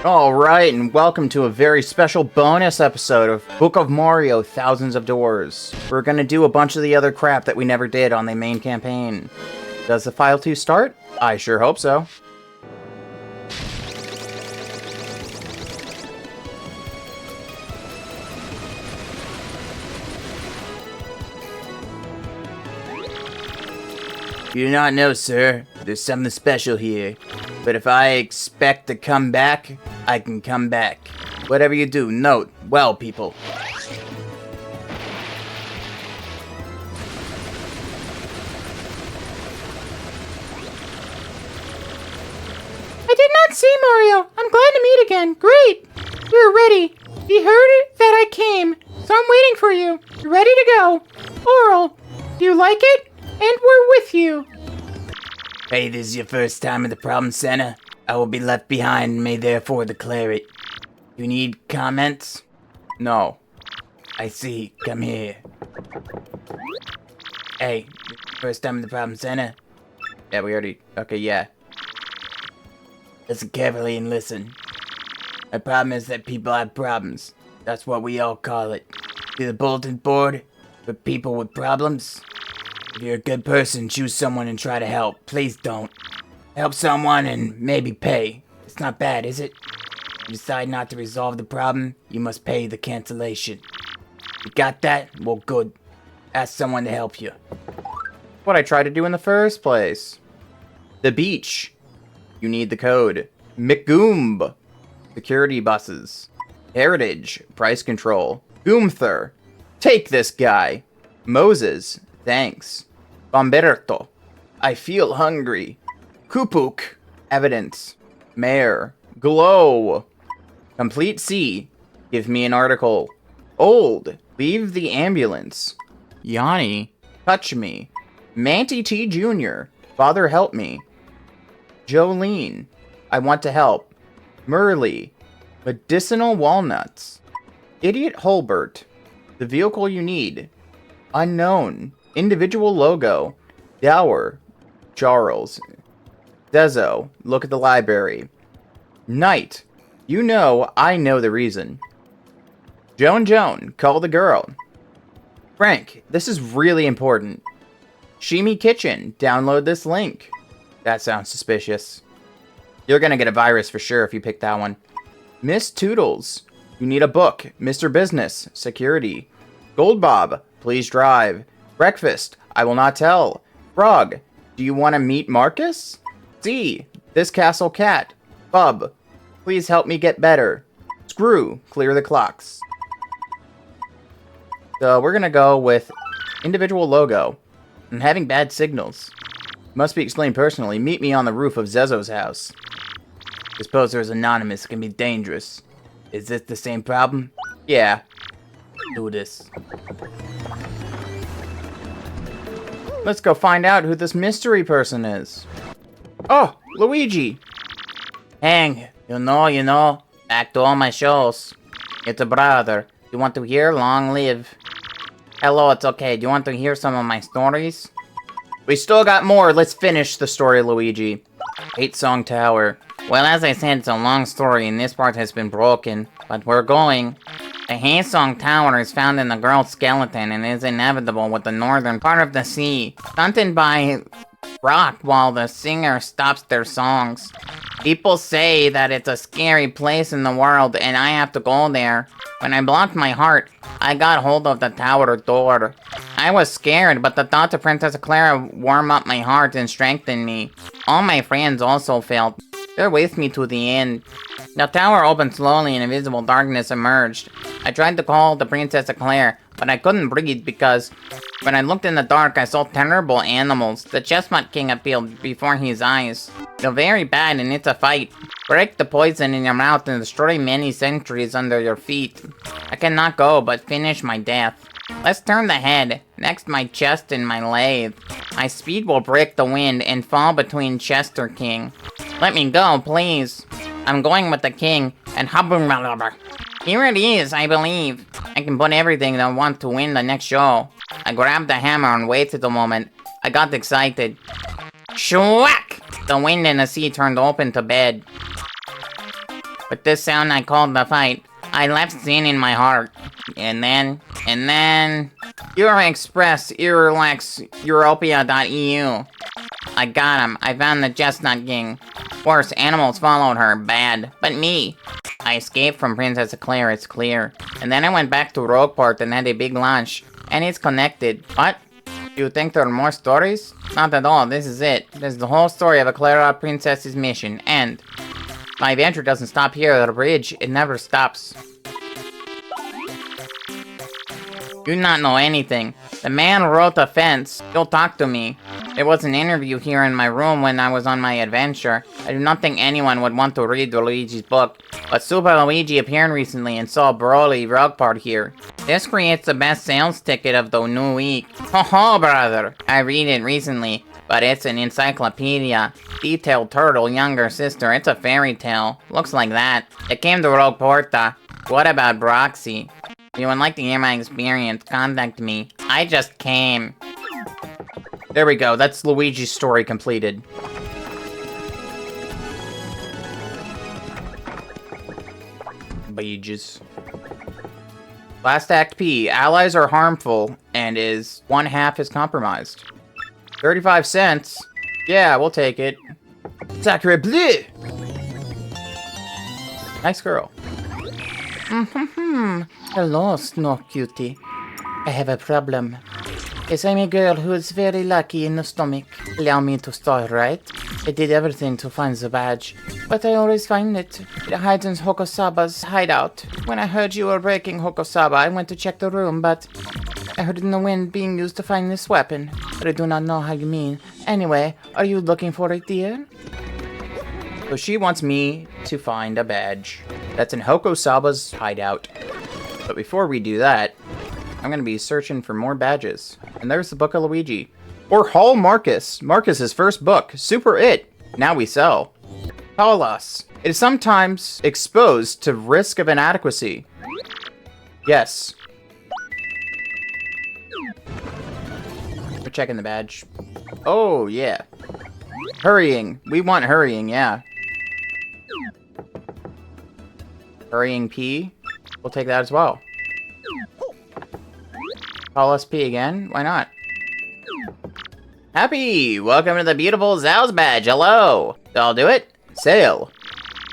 Alright, and welcome to a very special bonus episode of Book of Mario Thousands of Doors. We're gonna do a bunch of the other crap that we never did on the main campaign. Does the File 2 start? I sure hope so. You do not know, sir. There's something special here. But if I expect to come back, I can come back. Whatever you do, note well, people. I did not see Mario. I'm glad to meet again. Great. You're ready. You heard it that I came, so I'm waiting for you. You ready to go? Oral. Do you like it? And we're with you. Hey, this is your first time at the Problem Center. I will be left behind and may therefore declare it. You need comments? No. I see. Come here. Hey, first time at the Problem Center? Yeah, we already... Okay, yeah. Listen carefully and listen. My problem is that people have problems. That's what we all call it. See the bulletin board for people with problems? If you're a good person, choose someone and try to help. Please don't. Help someone and maybe pay. It's not bad, is it? If you decide not to resolve the problem, you must pay the cancellation. You got that? Well, good. Ask someone to help you. What I tried to do in the first place. The beach. You need the code. McGoomb. Security buses. Heritage. Price control. Goomther. Take this guy. Moses. Thanks. Bomberto. I feel hungry. Kupuk. Evidence. Mayor. Glow. Complete C. Give me an article. Old. Leave the ambulance. Yanni. Touch me. Manty T. Jr. Father help me. Jolene. I want to help. Murley. Medicinal walnuts. Idiot Holbert. The vehicle you need. Unknown. Individual logo. Dower. Charles. Dezo. Look at the library. Knight. You know, I know the reason. Joan. Call the girl. Frank. This is really important. Shimi Kitchen. Download this link. That sounds suspicious. You're gonna get a virus for sure if you pick that one. Miss Toodles. You need a book. Mr. Business. Security. Gold Bob. Please drive. Breakfast. I will not tell. Frog. Do you want to meet Marcus? C. This castle cat. Bub. Please help me get better. Screw. Clear the clocks. So we're gonna go with individual logo. I'm having bad signals. Must be explained personally. Meet me on the roof of Zezo's house. This poster is anonymous. It can be dangerous. Is this the same problem? Yeah. Do this. Let's go find out who this mystery person is. Oh, Luigi. Hang, you know, back to all my shows. It's a brother. You want to hear? Long live. Hello, it's okay. Do you want to hear some of my stories? We still got more. Let's finish the story, Luigi. 8-Song Tower. Well, as I said, it's a long story, and this part has been broken, but we're going. The Haesong Tower is found in the girl's skeleton and is inevitable with the northern part of the sea, stunted by rock while the singer stops their songs. People say that it's a scary place in the world and I have to go there. When I blocked my heart, I got hold of the tower door. I was scared, but the thought of Princess Clara warmed up my heart and strengthened me. All my friends also felt. They're with me to the end. The tower opened slowly and invisible darkness emerged. I tried to call the Princess Claire, but I couldn't breathe because when I looked in the dark, I saw terrible animals. The Chestnut King appeared before his eyes. You're very bad and it's a fight. Break the poison in your mouth and destroy many centuries under your feet. I cannot go, but finish my death. Let's turn the head. Next my chest and my lathe. My speed will break the wind and fall between Chester King. Let me go, please. I'm going with the king, and here it is, I believe. I can put everything that I want to win the next show. I grabbed the hammer and waited a moment. I got excited. Shwack! The wind and the sea turned open to bed. With this sound I called the fight, I left sin in my heart. And then... Euro Express, Eurolax, Europia.eu. I got him. I found the Chestnut King. Worse, animals followed her. Bad. But me. I escaped from Princess Eclair, it's clear. And then I went back to Rogueport and had a big lunch. And it's connected. What? You think there are more stories? Not at all, this is it. This is the whole story of Eclair Princess's mission. End. My adventure doesn't stop here at the bridge. It never stops. You do not know anything. The man wrote the fence. He'll talk to me. There was an interview here in my room when I was on my adventure. I do not think anyone would want to read Luigi's book, but Super Luigi appeared recently and saw Broly Rogueport here. This creates the best sales ticket of the new week. Ho ho, brother! I read it recently, but it's an encyclopedia. Detailed Turtle, younger sister, it's a fairy tale. Looks like that. It came to Rogueport. What about Broxy? If you would like to hear my experience, contact me. I just came. There we go, that's Luigi's story completed. Beaches. Last Act P. Allies are harmful and is 1/2 is compromised. 35 cents? Yeah, we'll take it. Sacre bleu! Nice girl. Hello, Snow Cutie. I have a problem. Yes, I'm a girl who is very lucky in the stomach. Allow me to start, right? I did everything to find the badge, but I always find it. It hides in Hokosaba's hideout. When I heard you were breaking Hokosaba, I went to check the room, but I heard in the wind being used to find this weapon. But I do not know how you mean. Anyway, are you looking for it, dear? So she wants me to find a badge that's in Hokosaba's hideout. But before we do that, I'm going to be searching for more badges. And there's the Book of Luigi. Or Hall Marcus. Marcus's first book. Super It. Now we sell. Call us. It is sometimes exposed to risk of inadequacy. Yes. We're checking the badge. Oh, yeah. Hurrying. We want hurrying, yeah. Hurrying P. We'll take that as well. Call us P again. Why not? Happy! Welcome to the beautiful Zal's badge. Hello! I'll do it. Sale.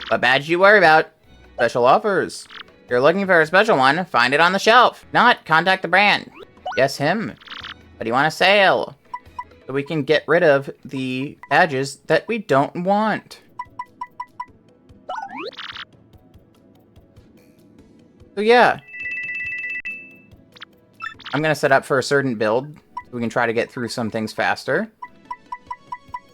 What badge do you worry about? Special offers. If you're looking for a special one, find it on the shelf. Not, contact the brand. Yes, him. What do you want to sale? So we can get rid of the badges that we don't want. So yeah. I'm gonna set up for a certain build so we can try to get through some things faster.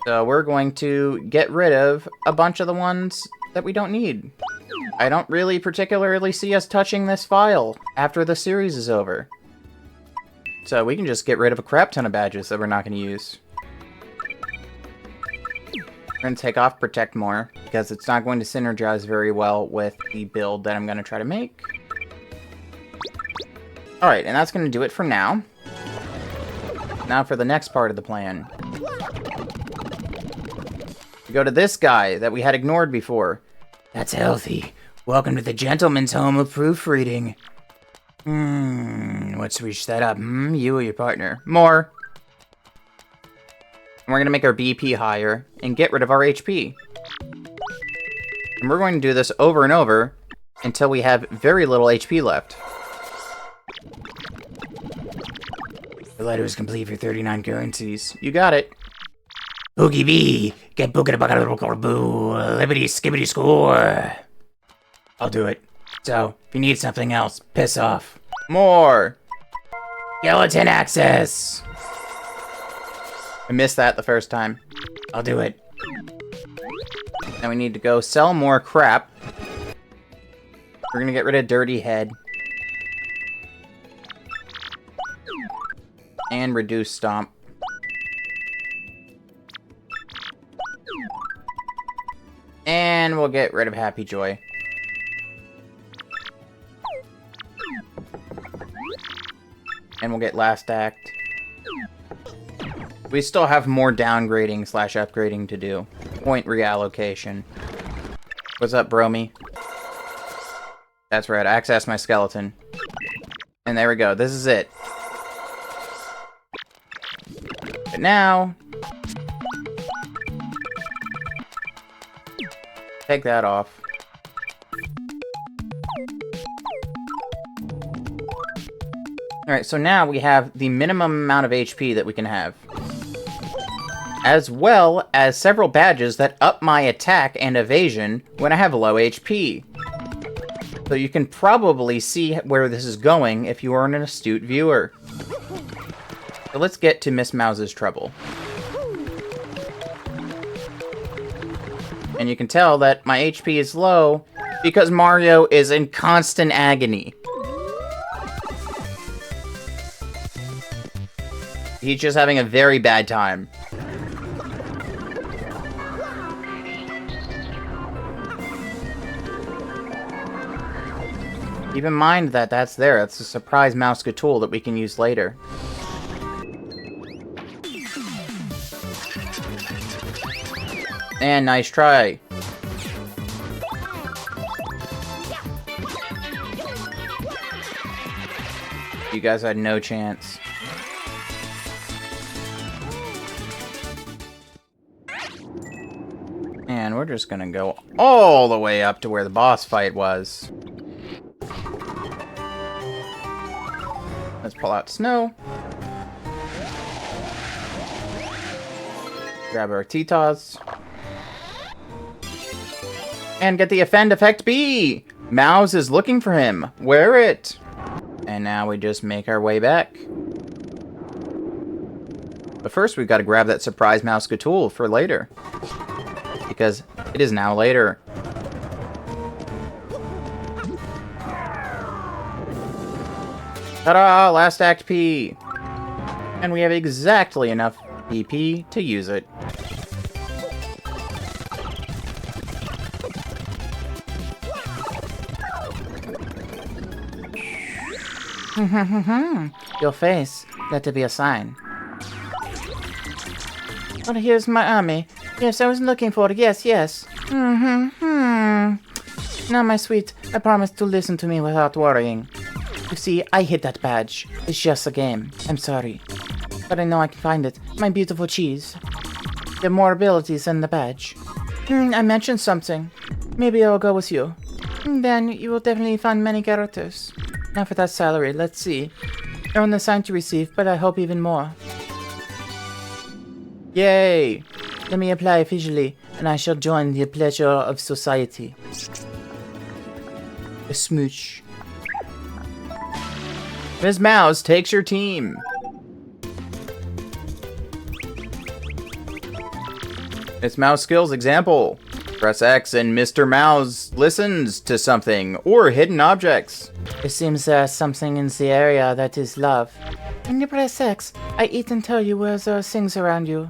So we're going to get rid of a bunch of the ones that we don't need. I don't really particularly see us touching this file after the series is over. So we can just get rid of a crap ton of badges that we're not going to use. We're going to take off Protect More, because it's not going to synergize very well with the build that I'm going to try to make. Alright, and that's going to do it for now. Now for the next part of the plan. We go to this guy that we had ignored before. That's healthy. Welcome to the gentleman's home of proofreading. Let's reach that up. You or your partner. More. And we're going to make our BP higher and get rid of our HP. And we're going to do this over and over until we have very little HP left. The letter is complete for 39 currencies. You got it. Boogie B, get booked a boo, libbity skibbity score. I'll do it. So, if you need something else, piss off. More! Skeleton access! I missed that the first time. I'll do it. Now we need to go sell more crap. We're gonna get rid of Dirty Head. And reduce Stomp. And we'll get rid of Happy Joy. And we'll get Last Act. We still have more downgrading / upgrading to do. Point reallocation. What's up, Bromy? That's right, access my skeleton. And there we go, this is it. But now... take that off. Alright, so now we have the minimum amount of HP that we can have. As well as several badges that up my attack and evasion when I have low HP. So you can probably see where this is going if you are an astute viewer. So let's get to Miss Mouse's trouble. And you can tell that my HP is low because Mario is in constant agony. He's just having a very bad time. Keep in mind that that's there. That's a surprise mouse tool that we can use later. And nice try. You guys had no chance. And we're just gonna go all the way up to where the boss fight was. Let's pull out Snow. Grab our T-Toss. And get the Offend Effect B! Mouse is looking for him. Wear it! And now we just make our way back. But first we've got to grab that surprise mouse tool for later. Because it is now later. Ta-da! Last Act P! And we have exactly enough PP to use it. Your face. Let it be a sign. But here's my army. Yes, I was looking for it. Yes, yes. Now, my sweet, I promise to listen to me without worrying. You see, I hid that badge. It's just a game. I'm sorry. But I know I can find it. My beautiful cheese. There are more abilities than the badge. I mentioned something. Maybe I'll go with you. Then you will definitely find many characters. Now for that salary, let's see. Earn the sign to receive, but I hope even more. Yay! Let me apply officially, and I shall join the pleasure of society. A smooch. Ms. Mouse takes your team. It's Mouse Skills example. Press X and Mr. Mouse listens to something or hidden objects. It seems there's something in the area that is love. When you press X, I eat and tell you where there are things around you.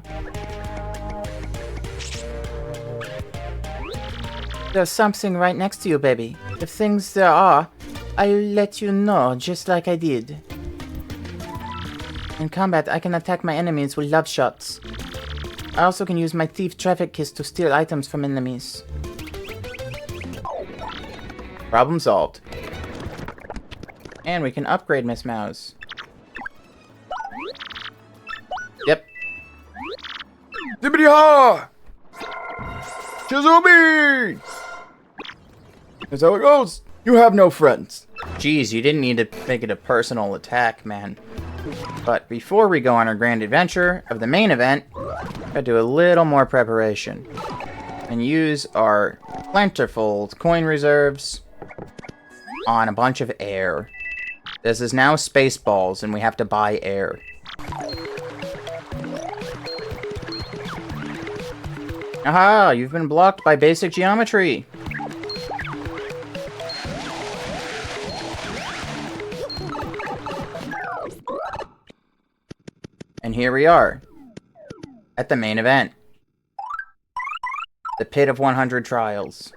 There's something right next to you, baby. If things there are, I'll let you know, just like I did. In combat, I can attack my enemies with love shots. I also can use my thief traffic kiss to steal items from enemies. Problem solved. And we can upgrade Miss Mouse. Yep. Zippity-ha! Shizumi! That's how it goes. You have no friends. Jeez, you didn't need to make it a personal attack, man. But before we go on our grand adventure of the main event, gotta do a little more preparation. And use our plentiful coin reserves on a bunch of air. This is now Spaceballs, and we have to buy air. Aha! You've been blocked by basic geometry. And here we are, at the main event. The Pit of 100 Trials.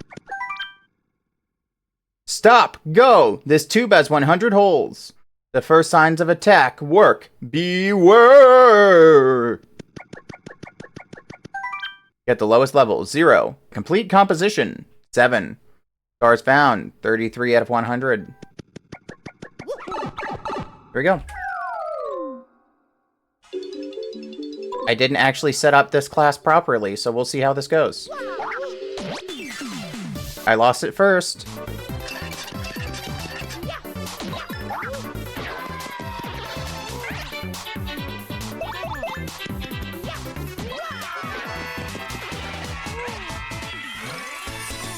Stop! Go! This tube has 100 holes. The first signs of attack work. Beware! Get the lowest level, 0. Complete composition, 7. Stars found. 33 out of 100. Here we go. I didn't actually set up this class properly, so we'll see how this goes. I lost it first.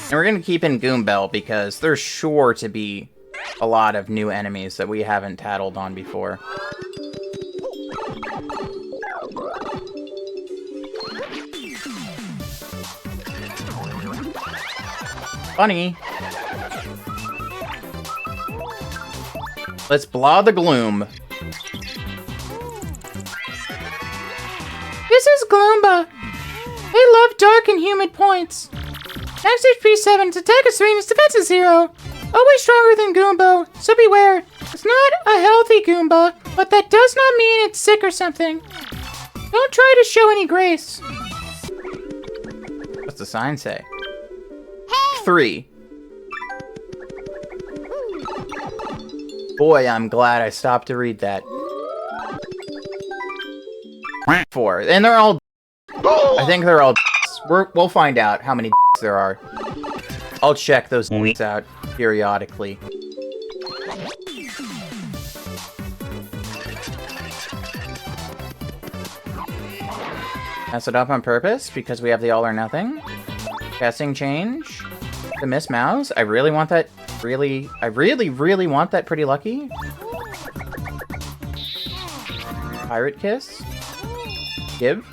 And we're going to keep in Goombell because there's sure to be a lot of new enemies that we haven't tattled on before. Funny. Let's blah the gloom. This is Gloomba. They love dark and humid points. Max HP 7, its attack is 3, and its defense is 0. Always stronger than Goombo, so beware. It's not a healthy Goomba, but that does not mean it's sick or something. Don't try to show any grace. What's the sign say? 3. Boy, I'm glad I stopped to read that. 4. And they're all... I think they're all... We'll find out how many there are. I'll check those out periodically. Mess it up on purpose because we have the all or nothing. Casting change. The Miss Mouse. I really want that. I really want that Pretty Lucky. Pirate Kiss. Give.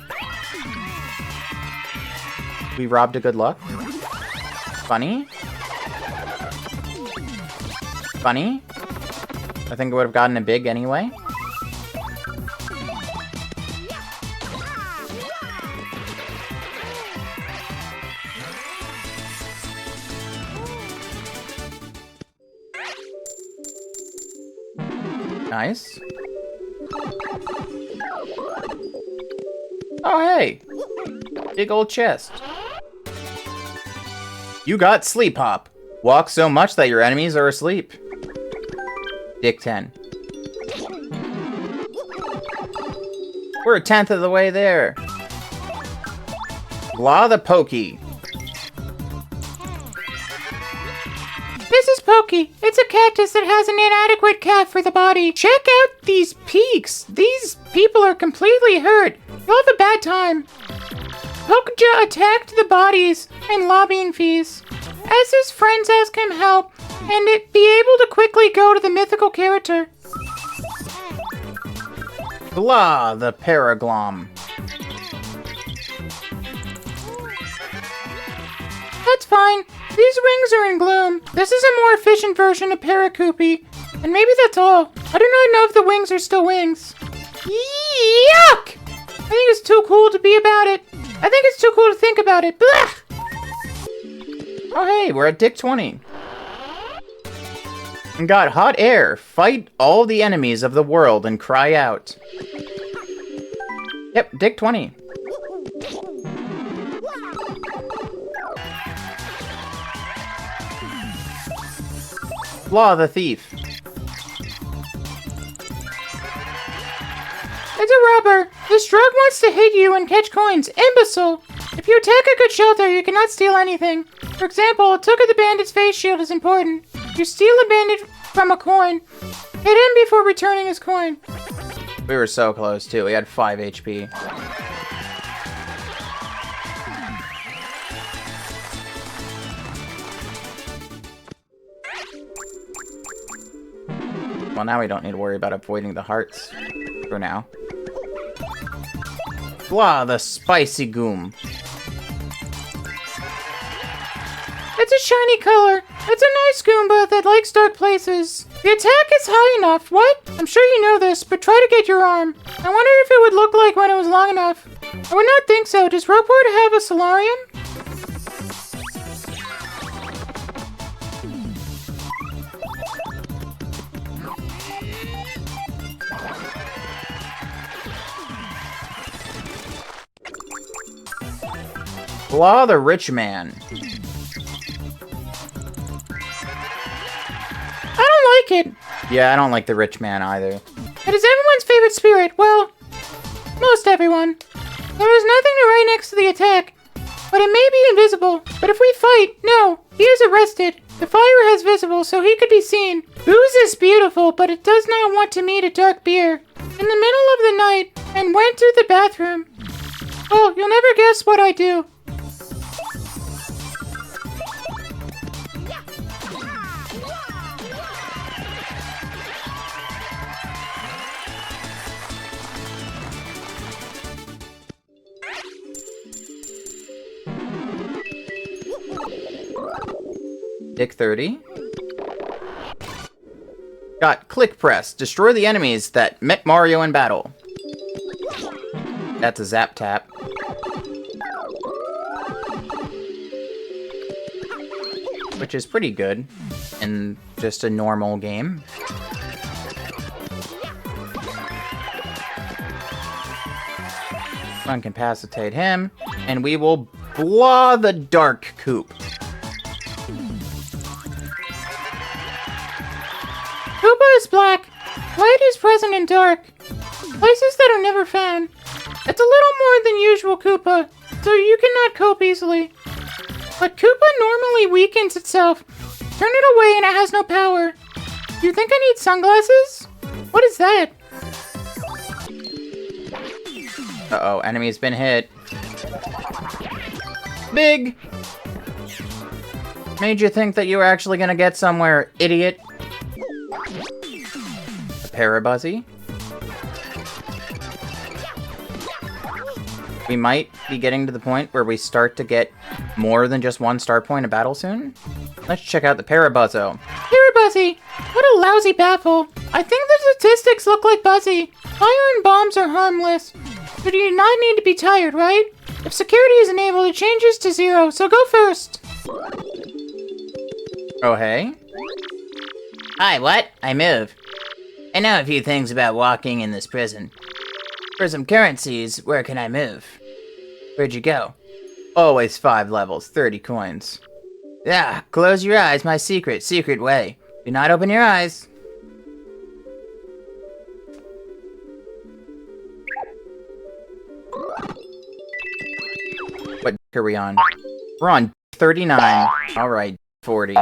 We robbed a good luck. Funny. Funny. I think I would have gotten a big anyway. Nice. Oh, hey. Big old chest. You got Sleep Hop. Walk so much that your enemies are asleep. Dick 10. We're a 10th of the way there. Blah the Pokey. This is Pokey. It's a cactus that has an inadequate calf for the body. Check out these peaks. These people are completely hurt. They'll have a bad time. Pokeja attacked the bodies and lobbying fees. As his friends ask him help, and be able to quickly go to the mythical character. Blah the Paraglom. That's fine. These wings are in gloom. This is a more efficient version of Parakoopy. And maybe that's all. I do not know if the wings are still wings. Yuck! I think it's too cool to be about it. I think it's too cool to think about it. Blah! Oh hey, we're at Dick 20. And got hot air. Fight all the enemies of the world and cry out. Yep, Dick 20. Blah the Thief. It's a robber. This drug wants to hit you and catch coins. Imbecile. If you attack a good shelter, you cannot steal anything. For example, a took of the bandit's face shield is important. You steal a bandit from a coin. Hit him before returning his coin. We were so close too. We had 5 HP. Well, now we don't need to worry about avoiding the hearts. For now. Blah, the Spicy Goom. It's a shiny color. It's a nice Goomba that likes dark places. The attack is high enough. What? I'm sure you know this, but try to get your arm. I wonder if it would look like when it was long enough. I would not think so. Does Rockport have a solarium? Blah, the Rich Man. it. Yeah, I don't like the rich man either. It is everyone's favorite spirit. Well, most everyone. There is nothing to right next to the attack, but it may be invisible. But if we fight, no, he is arrested. The fire has visible, so he could be seen. Booze is beautiful, but it does not want to meet a dark beer. In the middle of the night, and went to the bathroom. Well, you'll never guess what I do. Dick 30. Got click press. Destroy the enemies that met Mario in battle. That's a zap tap. Which is pretty good in just a normal game. Incapacitate him, and we will blah the dark coop. Koopa is black. Light is present in dark. Places that are never found. It's a little more than usual Koopa, so you cannot cope easily. But Koopa normally weakens itself. Turn it away and it has no power. You think I need sunglasses? What is that? Uh-oh, enemy's been hit. Big! Made you think that you were actually gonna get somewhere, idiot. A Parabuzzy. We might be getting to the point where we start to get more than just one star point of battle soon. Let's check out the Parabuzzo. Parabuzzy! What a lousy baffle. I think the statistics look like Buzzy. Fire and bombs are harmless. But you do not need to be tired, right? If security is enabled, it changes to 0, so go first. Oh, hey? Hi, what? I move. I know a few things about walking in this prison. For some currencies, where can I move? Where'd you go? Always 5 levels, 30 coins. Yeah, close your eyes, my secret way. Do not open your eyes. What are we on? We're on 39. Alright, 40.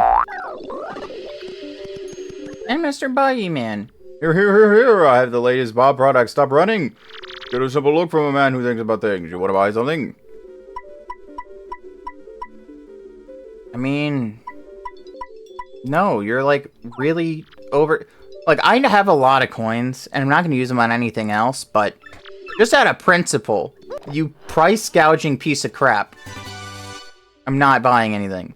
And Mr. Buggy Man. Here, I have the latest Bob product. Stop running. Get a simple look from a man who thinks about things. You want to buy something? I mean... No, you're like really over... Like, I have a lot of coins, and I'm not going to use them on anything else, but just out of principle, you price gouging piece of crap. I'm not buying anything.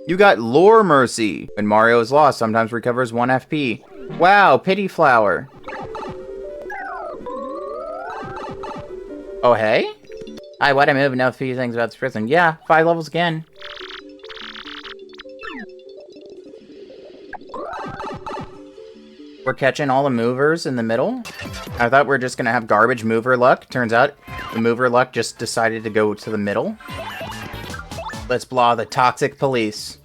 You got Lore Mercy. When Mario is lost, sometimes recovers 1 FP. Wow, Pity Flower. Oh, hey? Hi, what? I moved know a few things about this prison. Yeah, 5 levels again. We're catching all the movers in the middle. I thought we were just gonna have garbage mover luck. Turns out the mover luck just decided to go to the middle. Let's blah the toxic police.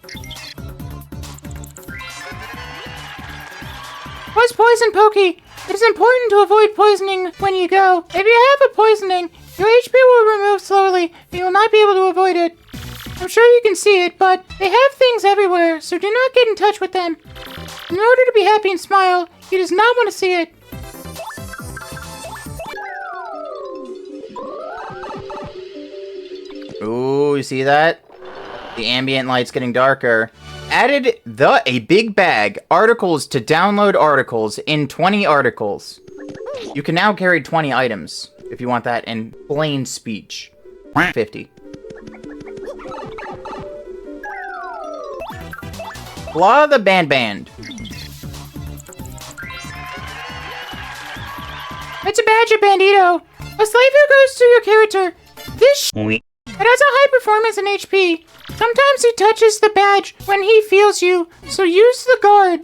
What's poison, Pokey? It is important to avoid poisoning when you go. If you have a poisoning, your HP will remove slowly, and you will not be able to avoid it. I'm sure you can see it, but they have things everywhere, so do not get in touch with them. In order to be happy and smile, he does not want to see it. Ooh, you see that? The ambient light's getting darker. Added a big bag articles to download articles in 20 articles. You can now carry 20 items if you want that in plain speech. 50. Blah the band. It's a badge of Bandito. A slave who goes to your character. This it has a high performance in HP. Sometimes he touches the badge when he feels you, so use the guard.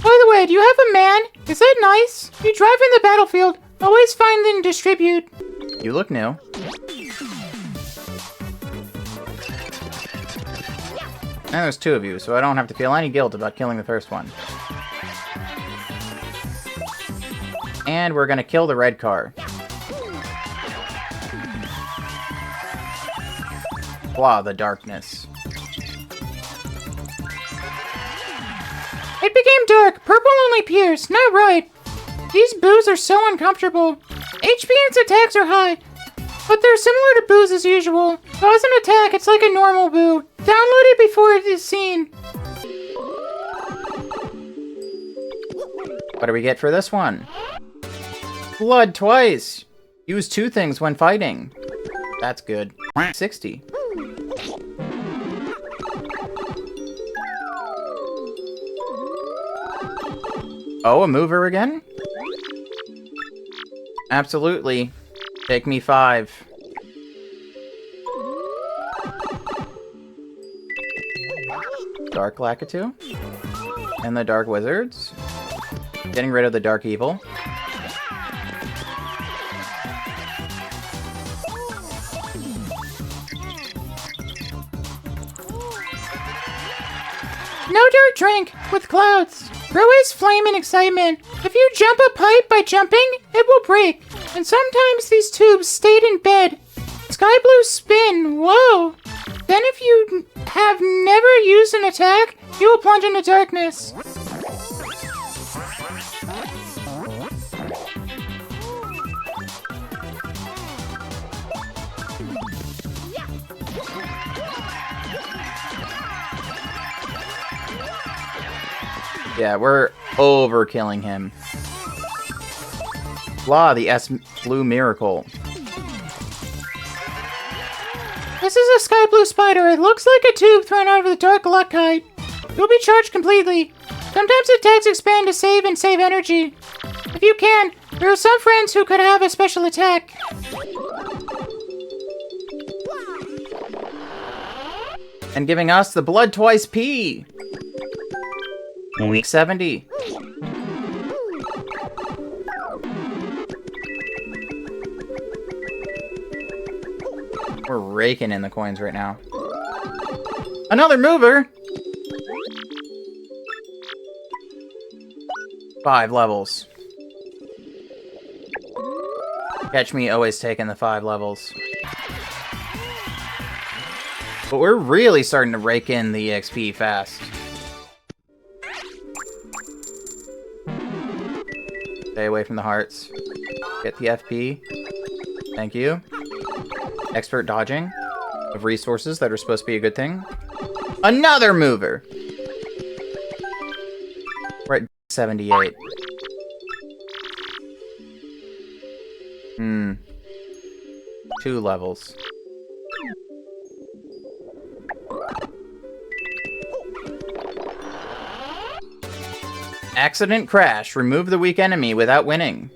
By the way, do you have a man? Is that nice? You drive in the battlefield. Always find and distribute. You look new. And there's 2 of you, so I don't have to feel any guilt about killing the first one. And we're gonna kill the red car. Blah, the darkness. It became dark. Purple only appears. Not right. These boos are so uncomfortable. HP and its attacks are high, but they're similar to boos as usual. Cause an attack, it's like a normal boo. Download it before it is seen. What do we get for this one? Blood twice! Use 2 things when fighting. That's good. 60. Oh, a mover again? Absolutely. Take me 5. Dark Lakitu. And the Dark Wizards. Getting rid of the Dark Evil. No dirt drink with clouds. Always flame and excitement. If you jump a pipe by jumping, it will break. And sometimes these tubes stayed in bed. Sky blue spin. Whoa. Then if you have never used an attack, you will plunge into darkness. Yeah, we're overkilling him. Blah, the S Blue Miracle. This is a sky blue spider. It looks like a tube thrown out of the dark luck kite. It will be charged completely. Sometimes attacks expand to save and save energy. If you can, there are some friends who could have a special attack. And giving us the Blood Twice P. 70. We're raking in the coins right now. Another mover! 5 levels. Catch me always taking the 5 levels. But we're really starting to rake in the XP fast. Stay away from the hearts. Get the FP. Thank you. Expert dodging of resources that are supposed to be a good thing. Another mover! We're at 78. 2 levels. Accident crash. Remove the weak enemy without winning.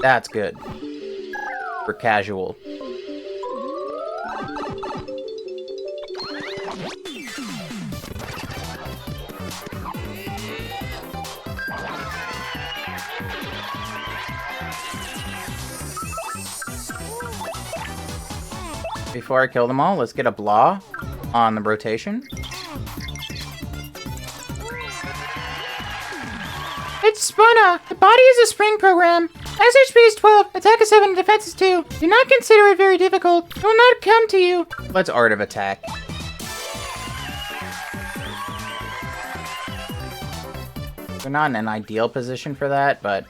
That's good. For casual. Before I kill them all, let's get a blah on the rotation. It's Spuna. The body is a spring program. As HP is 12, attack is 7, defense is 2. Do not consider it very difficult. It will not come to you. Let's Art of Attack. We're not in an ideal position for that, but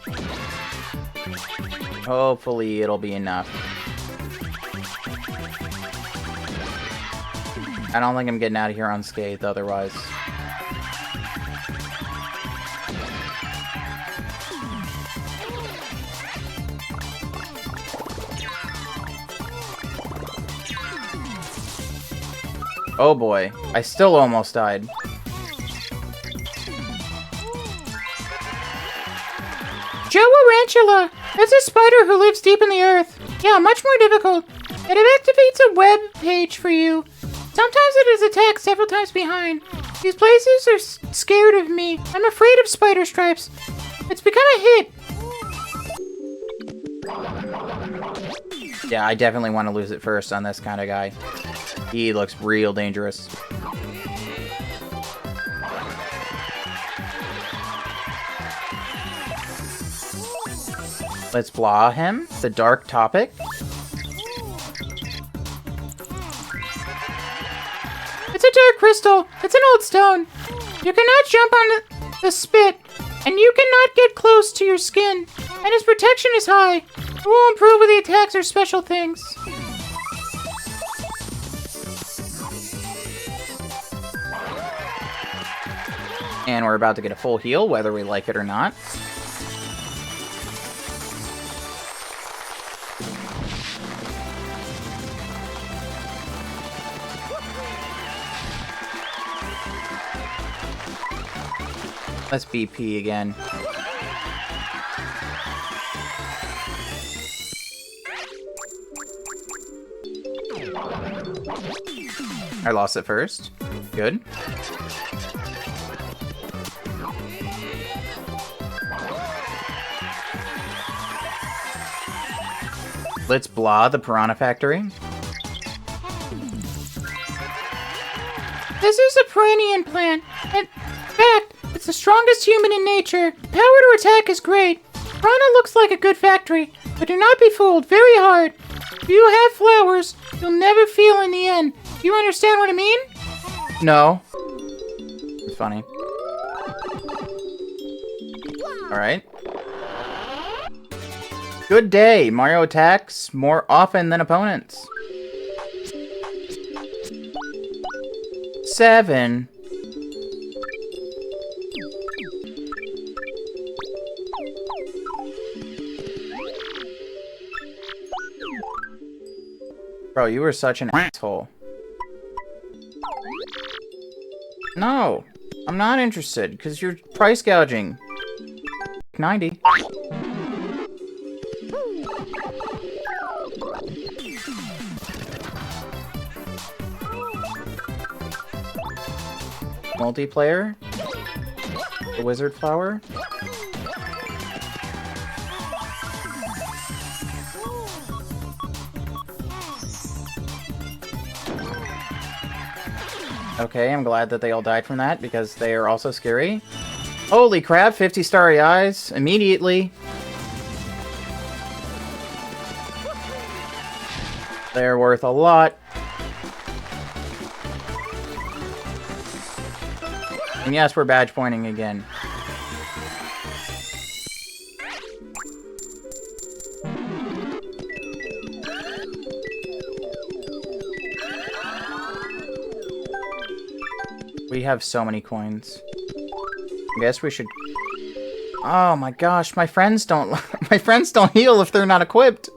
hopefully it'll be enough. I don't think I'm getting out of here unscathed otherwise. Oh boy, I still almost died. Joarantula. It's a spider who lives deep in the earth. Yeah, much more difficult. It activates a web page for you. Sometimes it is attacked several times behind. These places are scared of me. I'm afraid of spider stripes. It's become a hit. Yeah, I definitely want to lose it first on this kind of guy. He looks real dangerous. Let's blah him. The dark topic. It's a dark crystal. It's an old stone. You cannot jump on the spit, and you cannot get close to your skin. And its protection is high. It will improve with the attacks or special things. And we're about to get a full heal, whether we like it or not. Let's BP again. I lost it first. Good. Let's blah the Piranha Factory. This is a Piranhian plant. In fact, it's the strongest human in nature. The power to attack is great. Piranha looks like a good factory, but do not be fooled. Very hard. If you have flowers, you'll never feel in the end. Do you understand what I mean? No. It's funny. Alright. Good day. Mario attacks more often than opponents. 7. Bro, you were such an asshole. No, I'm not interested, because you're price gouging. 90. Multiplayer? The wizard flower? Okay, I'm glad that they all died from that, because they are also scary. Holy crap, 50 starry eyes, immediately. They're worth a lot. And yes, we're badge pointing again. We have so many coins. I guess we should... Oh my gosh, my friends don't... my friends don't heal if they're not equipped.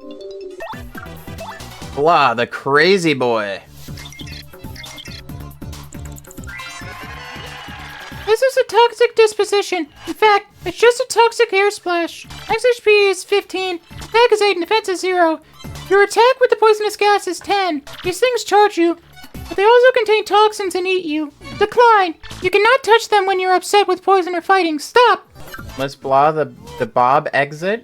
Blah, the crazy boy. This is a toxic disposition. In fact, it's just a toxic air splash. Max HP is 15, attack is 8, and defense is 0. Your attack with the poisonous gas is 10. These things charge you, but they also contain toxins and eat you. Decline! You cannot touch them when you're upset with poison or fighting. Stop! Let's blah the Bob exit.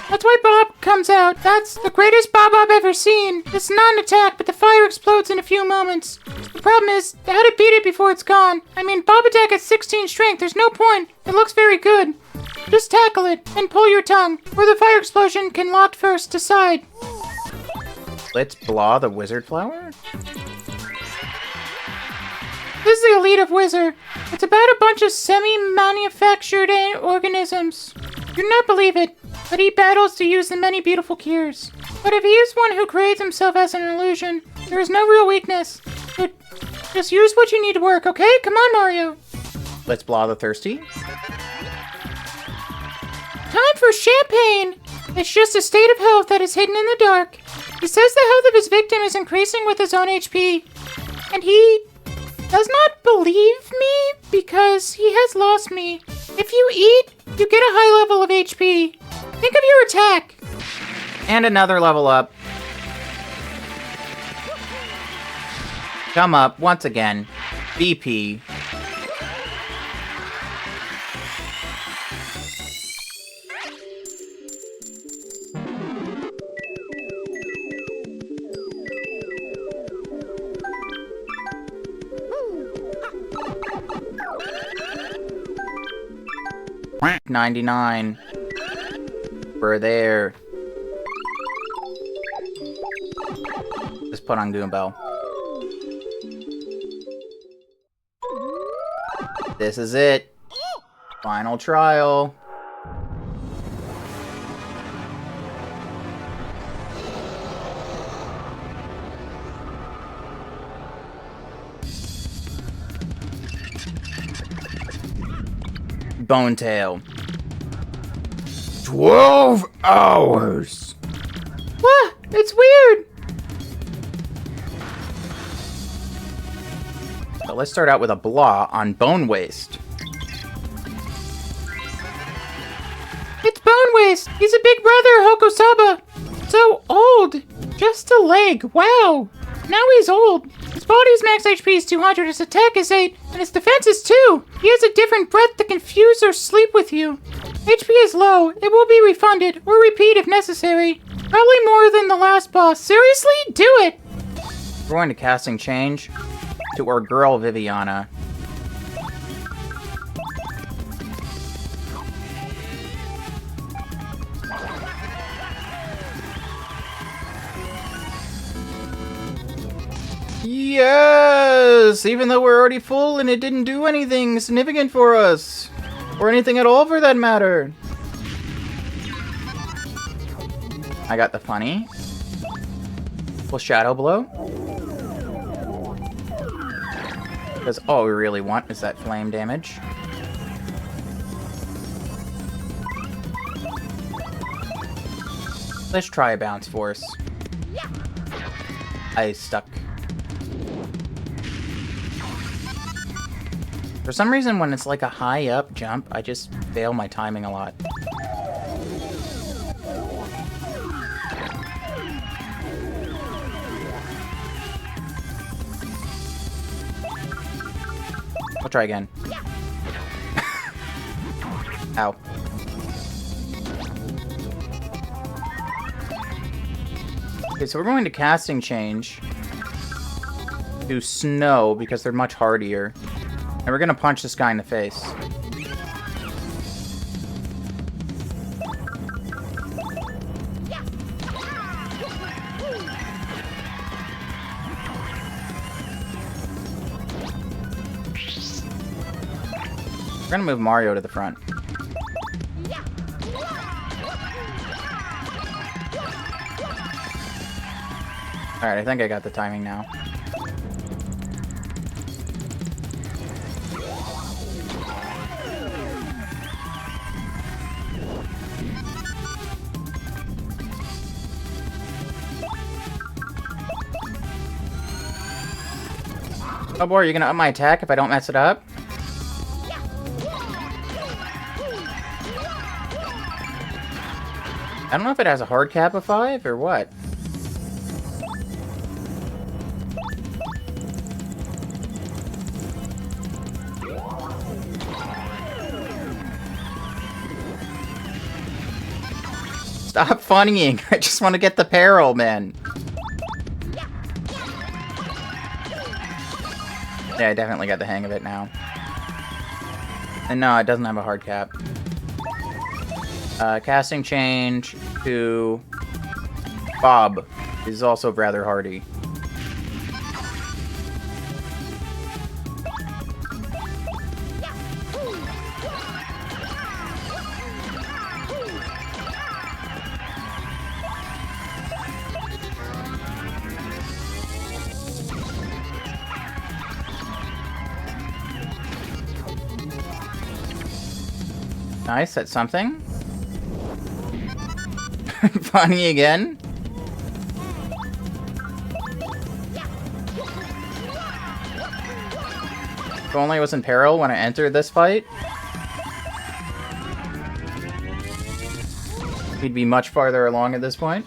That's why Bob comes out. That's the greatest Bob I've ever seen. It's not an attack, but the fire explodes in a few moments. The problem is, how to beat it before it's gone. I mean, Bob attack at 16 strength, there's no point. It looks very good. Just tackle it, and pull your tongue, or the fire explosion can lock first. Decide. Let's blah the wizard flower? This is the Elite of Wizard. It's about a bunch of semi-manufactured organisms. You do not believe it, but he battles to use the many beautiful cures. But if he is one who creates himself as an illusion, there is no real weakness. But just use what you need to work, okay? Come on, Mario. Let's blah the thirsty. Time for champagne! It's just a state of health that is hidden in the dark. He says the health of his victim is increasing with his own HP. And he does not believe me because he has lost me. If you eat, you get a high level of HP. Think of your attack. And another level up. Come up once again. BP. 99. We're there. Just put on Goombell. This is it. Final trial. Bonetail. 12 hours. What? It's weird. So let's start out with a blah on Bone Waste. It's Bone Waste. He's a big brother, Hokosaba. So old. Just a leg. Wow. Now he's old. His body's max HP is 200, his attack is 8, and his defense is 2. He has a different breath that can fuse or sleep with you. HP is low. It will be refunded, or repeat if necessary. Probably more than the last boss. Seriously? Do it! We're going to casting change to our girl Viviana. Yes! Even though we're already full and it didn't do anything significant for us. Or anything at all for that matter. I got the funny. Full Shadow Blow. Because all we really want is that flame damage. Let's try a Bounce Force. I stuck. For some reason, when it's like a high up jump, I just fail my timing a lot. I'll try again. Ow. Okay, so we're going to casting change to snow because they're much hardier. And we're gonna punch this guy in the face. We're gonna move Mario to the front. Alright, I think I got the timing now. Oh boy, are you gonna up my attack if I don't mess it up? I don't know if it has a hard cap of 5 or what. Stop funnying. I just want to get the peril, man. Yeah, I definitely got the hang of it now. And no, it doesn't have a hard cap. Casting change to Bob is also rather hardy. Nice, that's something. Funny again. If only I was in peril when I entered this fight, we'd be much farther along at this point.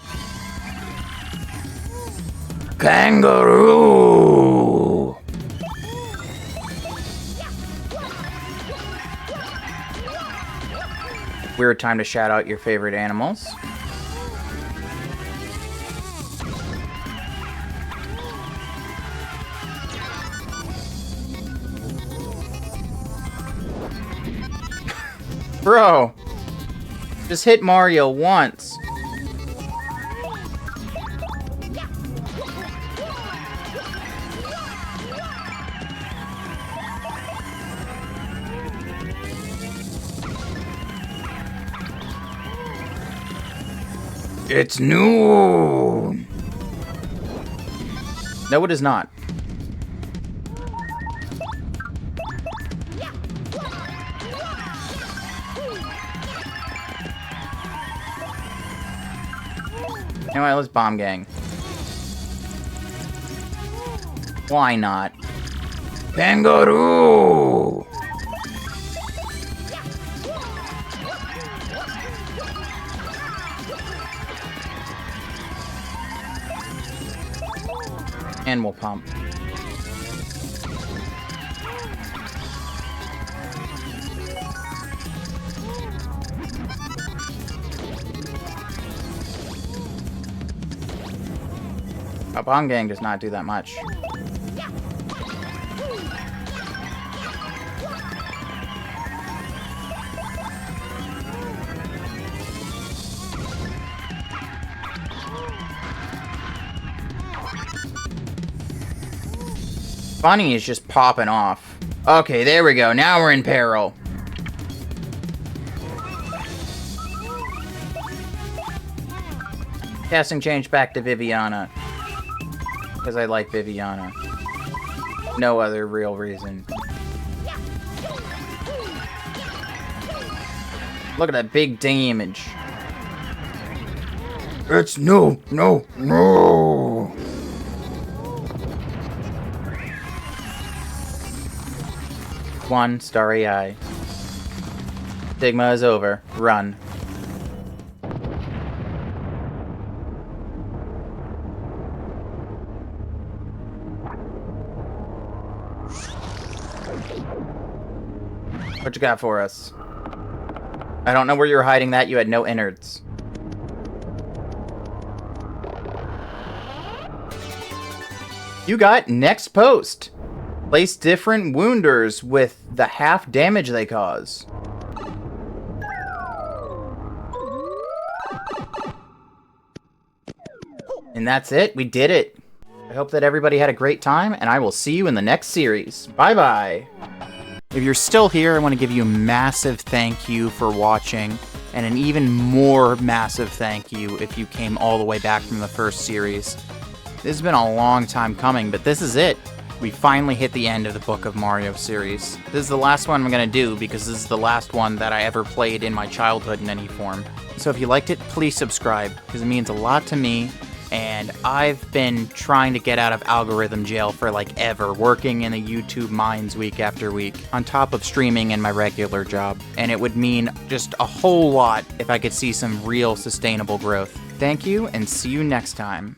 Kangaroo! Weird time to shout out your favorite animals. Bro. Just hit Mario once. It's noon. No, it is not. Anyway, let's bomb gang. Why not? Kangaroo! And we'll pump. A bomb gang does not do that much. Bunny is just popping off. Okay, there we go. Now we're in peril. Casting change back to Viviana. Because I like Viviana. No other real reason. Look at that big damage. It's no. One starry eye. Stigma is over. Run. What you got for us? I don't know where you were hiding that. You had no innards. You got next post. Place different wounders with the half damage they cause. And that's it. We did it. I hope that everybody had a great time, and I will see you in the next series. Bye-bye. If you're still here, I want to give you a massive thank you for watching, and an even more massive thank you if you came all the way back from the first series. This has been a long time coming, but this is it. We finally hit the end of the Book of Mario series. This is the last one I'm going to do because this is the last one that I ever played in my childhood in any form. So if you liked it, please subscribe, because it means a lot to me, and I've been trying to get out of algorithm jail for like ever, working in the YouTube mines week after week, on top of streaming and my regular job, and it would mean just a whole lot if I could see some real sustainable growth. Thank you, and see you next time.